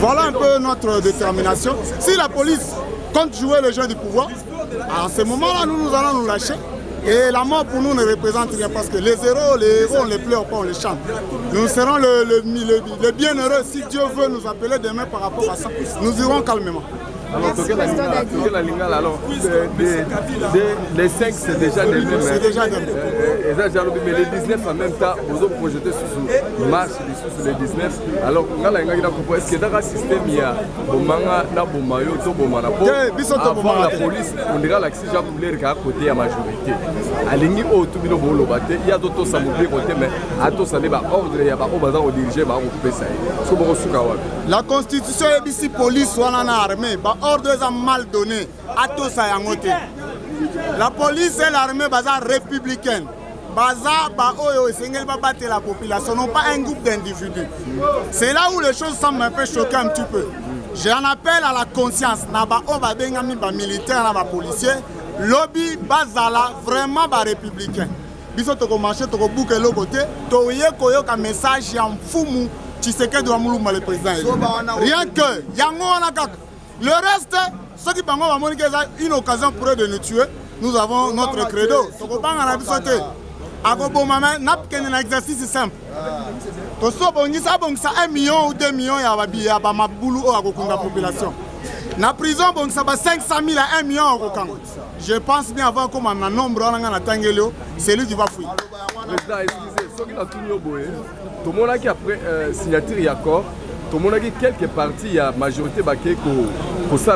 Voilà un peu notre détermination. Si la police compte jouer le jeu du pouvoir, à ce moment-là, nous allons nous lâcher. Et la mort pour nous ne représente rien parce que les héros, on les pleure pas, on les chante. Nous serons le bienheureux si Dieu veut nous appeler demain par rapport à ça. Nous irons calmement. Alors, les 5 c'est déjà demain. C'est déjà demain. Mais les 19 en même temps, vous avez projeté sur mars, sur les 19. Alors, est-ce que dans un système, il y a avant la police, on dirait que si j'ai à côté de la majorité. Il y a d'autres samoublés côté, mais à tous ça débat ordre, il y a pas au diriger, la constitution est ici police ou en armée. Ordre est mal donné à tous ça. La police et l'armée sont républicaines. La population, non pas un groupe d'individus. C'est là où les choses semblent un peu choquer un petit peu. J'en appelle à la conscience. Militaires, policiers, lobby, bazala, vraiment républicain. Biso toko marché, toko bouquet le côté, toye koyo ka message en foumou, Tshisekedi wa Mulumba le président. Rien que, yango anakak. Le reste, ceux qui pensent une occasion pour eux de nous tuer, nous avons notre credo. Toko bang en abisote. Agobo maman, n'a qu'un exercice simple. To so bongisa bongisa 1 million ou 2 millions ya babi ya ba mabulu o akokunda population. Na prison bongisa ba 500 000 à 1 million au Congo. Je pense bien avant comme un nombre on a tangelo, c'est lui qui va fuir. Président, excusez, ceux qui ont tout mis boé. Tout le monde qui après signature et accord, tout le monde qui quelques parties, il y a majorité baké pour ça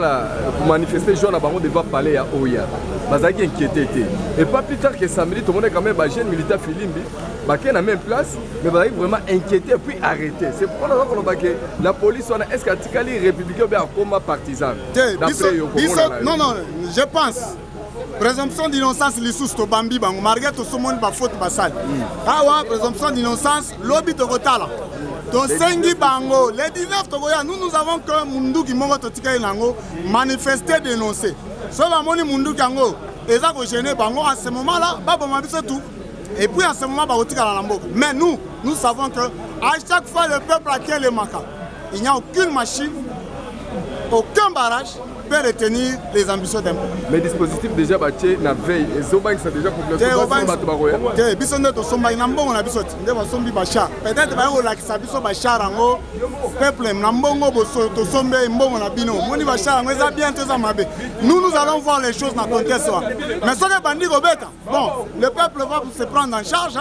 pour manifester gens là bas devant parler à Oya. Bazaki inquiété. Et pas plus tard que samedi, tout le monde est quand même jeune militaire Filimbi, baké na même place, mais bazaki vraiment inquiété et puis arrêté. C'est pourquoi la police est-ce qu'elle est républicaine ou bien comme partisan? Non, je pense. Présomption d'innocence, les sous to bambi bango malgré tout ce monde ba faute basale. Ah ouais, présomption d'innocence, lobby to rotala. To sengi bango, les 19 togoya, nous avons que mundu qui mongo to tika ilango manifester dénoncer. So ba moni mundu kango, eza ko gêner bango à ce moment-là, ba bomba biso tout. Et puis à ce moment ba otika la lambo. Mais nous savons que à chaque fois le peuple a quel maca. Il n'y a aucune machine, aucun barrage peut retenir les ambitions d'un peuple. Mais dispositif déjà battu na veille et Zobank c'est déjà complètement battu. Bisonde to somba ina mbongo na biso nde ba sombi bachar. Peut-être ba yo lakisa biso bachar ngo peuple na mbongo boso to sombe mbongo na bino. Moni bachar ngo eza bien toza mabe. Nous allons voir les choses na contexte. Mais ce que bandi gobeta, bon, le peuple va se prendre en charge.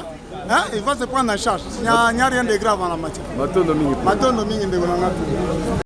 Hein? Il va se prendre en charge. Il n'y a rien de grave en la matière. Matondo mingi. Matondo mingi ndeko na ngatu.